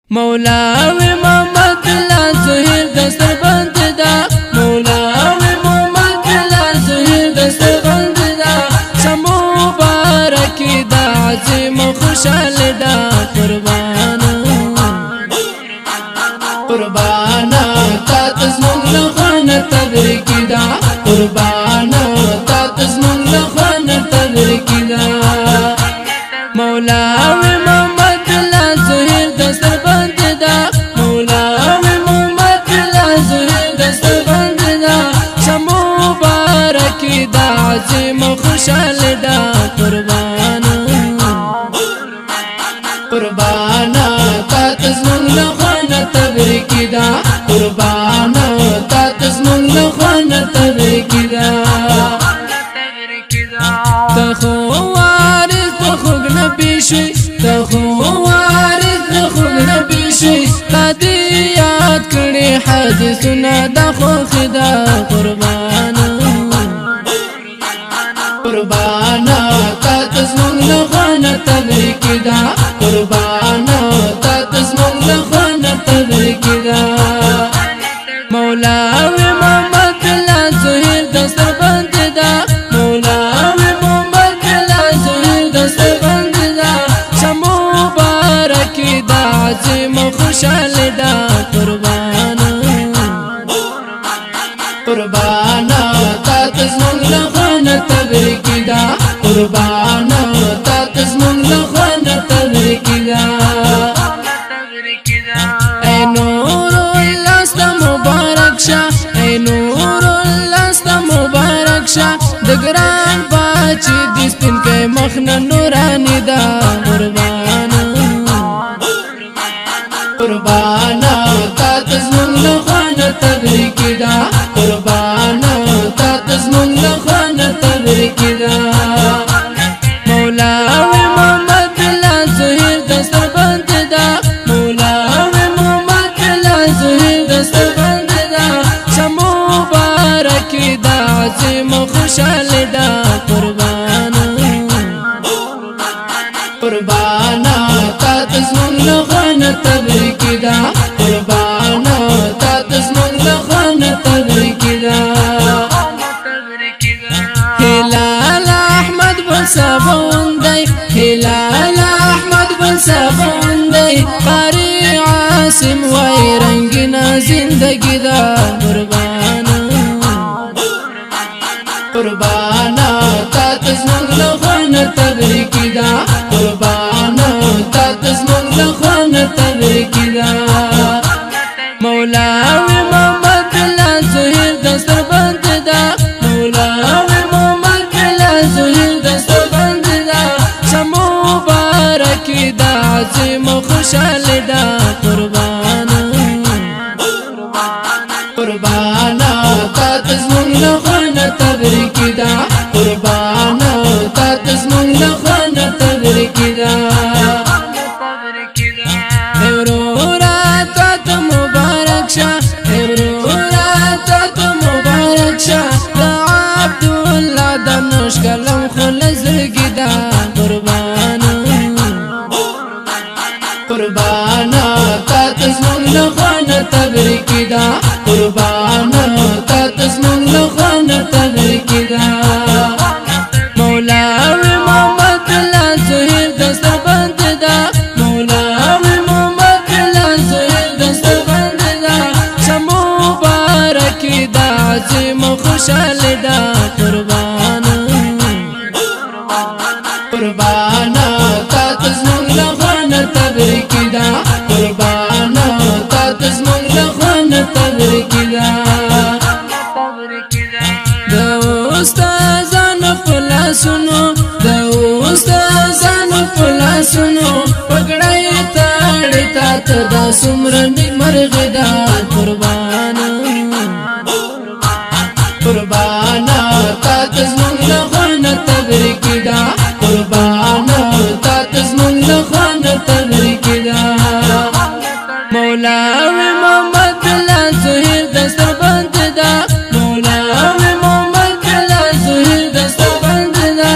مولاوی محمد بلال زهیر دستر بند دا مولاوی محمد بلال زهیر دستر بند دا سمو بارکی دا عظیم و خوشحال دا قربانا قربانا تا تزمون لخوان تبرکی دا قربانا تا تزمون لخوان تبرکی دا مولاوی محمد بلال زهیر دستر بند دا مولاوی محمد بلال زهیر دستر بند دا سمو بارکی دا عظیم و خوشحال دا قربانا قربانا تا تزمون لخوان تبرکی دا قربانا تا تزمون لخوان تبرکی دا تخو وارث تخوگ نبی شوی تخو وارث تخوگ نبی شوی قدی یاد کری حدیثنا دا خوخی دا قربانا قربانا تا تزمون لخوان تبرکی دا قربانا تا تزمون لخوان تبرکی دا مولاوی محمد بلال زهیر دستر بند دا مولاوی محمد بلال زهیر دستر بند دا سمو بارکی دا عظیم و خوشحال دا قربانا قربانا تا تزمون لخوان تبرکی دا قربانا تا تزمون لخوان تبرکی دا اے نور اللہ ستا مبارک شا اے نور اللہ ستا مبارک شا دگران باچی دستن کے مخنا نورانی دا قربانا قربانا تا تزمون لخوان تبرکی دا قربانا تا تزمون لخوان تبرکی دا مولاوی محمد بلال زهیر دستر بند دا مولاوی محمد بلال زهیر دستر بند دا سمو بارکی دا عظیم و خوشحال دا قربانا قربانا تا تزمون لخوان تبرکی دا قربانا تا تزمون لخوان تبرکی دا هلال احمد بن سبوندی هلال احمد بن سبوندی قاری عاصم وی رنگنا زندگی دا قربانا قربانا تا تزمون لخوان تبرکی دا قربانا تا تزمون لخوان تبرکی دا مولاوی محمد بلال زهیر دستر بند دا مولاوی محمد بلال زهیر دستر بند دا سمو بارکی دا عظیم و خوشحال دا قربانا قربانا تا تزمون لخوان تبرکی دا قربانا تا تزمون لخوان تبرکی دا اورورا تا تو مبارک شا اورورا تا تو مبارک شا دا عبداللہ دا نشکلم خلزرگی دا قربانا قربانا تا تزمون لخوان تبرکی دا قربانا تا تزمون لخوان تبرکی دا مولاوی محمد بلال زهیر دستر بند دا مولاوی محمد بلال زهیر دستر بند دا سمو بارکی دا عظیم و خوشحال دا قربانا قربانا تا تزمون لخوان تبرکی دا قربانا تا تزمون لخوان تبرکی دا دا استازان پلاسونو دا استازان پلاسونو پگڑای تاڑی تا دا سمرنی مرغی دا قربانا قربانا تا تزمون لخوان تبرکی دا قربانا تا تزمون لخوان تبرکی دا مولاوی محمد بلال زهیر دستر بند دا مولاوی محمد بلال زهیر دستر بند دا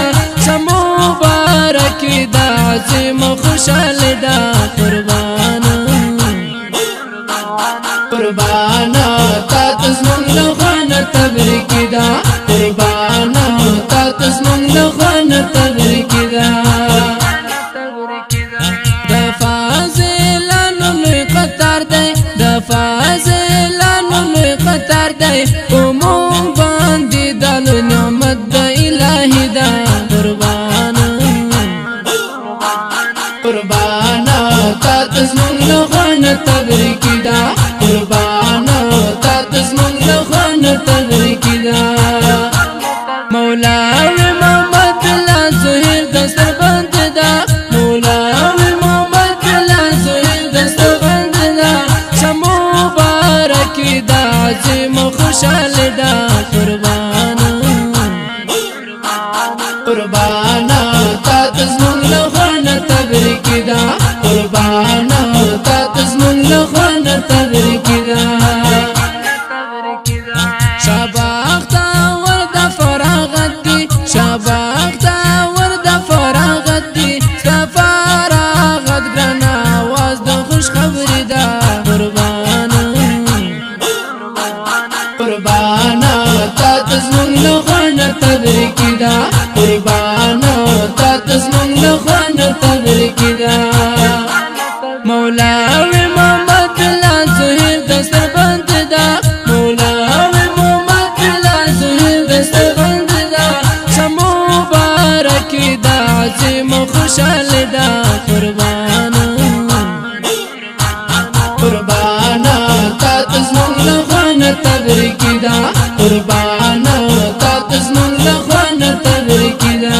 سمو بارکی دا عظیم و خوشحال دا قربانا قربانا تا تزمون لخوان تبریکی دا قربانا تا تزمون لخوان تبریکی دا دا فازلانو لوی قطار دی دا فازلانو لوی قطار دی امون باندی دالو نعمت دا الہی دا قربانا قربانا تا تزمون لخوان تبریکی دا قربانا تا تزمون لخوان تبریکی دا مولاوی محمد اللہ زہیر دستر بند دا مولاوی محمد اللہ زہیر دستر بند دا شمو بارکی دا عظیم خوشحال دا قربانا قربانا تا تزمون لخوان تبریکی دا قربانا تا تزمون لخوان تبریکی دا شاباخ تا ورد فراغت دی شاباخ تا ورد فراغت دی ستا فراغت گران آواز دا خوش خبری دا قربانا قربانا تا تزمون لخوان تبریکی دا قربانا تا تزمون لخوان تبریکی دا مولاوی محمد اللہ زہیر دستر بند دا مولاوی محمد اللہ زہیر دستر بند دا شمو بارکی دا عظیم خوشحال دا قربانا قربانا تا تزمون لخوان تبریکی دا قربانا تا تزمون لخوان تبریکی دا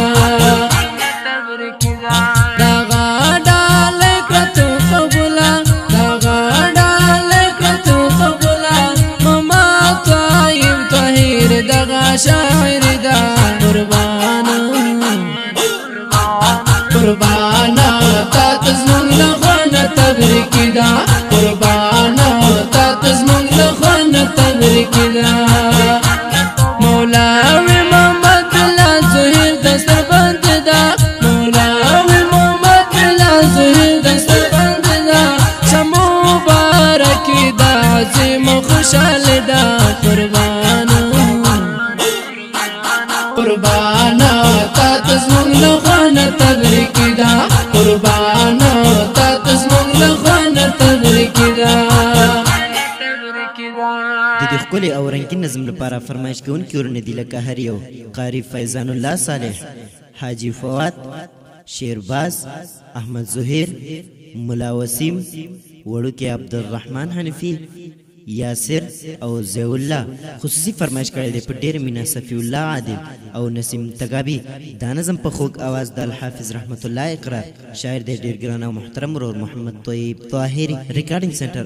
شاعر دا قربانا قربانا تا تزمون لخوان تبریکی دا قربانا تا تزمون لخوان تبریکی دا مولاوی محمد اللہ زہیر دستر بند دا مولاوی محمد اللہ زہیر دستر بند دا شمو بارکی دا عظیم خوشحال دا قربانا قربانا تا تزمون لخوان تبریکی دا قربانا تا تزمون لخوان تبریکی دا د دې ښکلي او رنګین نظم لپاره فرمایش کوونکي ورنه دي لکه هر یو قاری فیضان الله صالح حاجی فواد شیرباز احمد زهیر ملا وسیم وړوکی عبدالرحمن حنفی یاسر او ضیاء الله خصوصي فرمایش کړی دی په ډېر مینه صفی الله عادل او نسیم تګابي دا نظم په خوږ اواز د الحافظ رحمت الله اقرار شاعر دی ډېر ګران او محترم ورور محمد طیب طاهري ریکارډینګ سنټر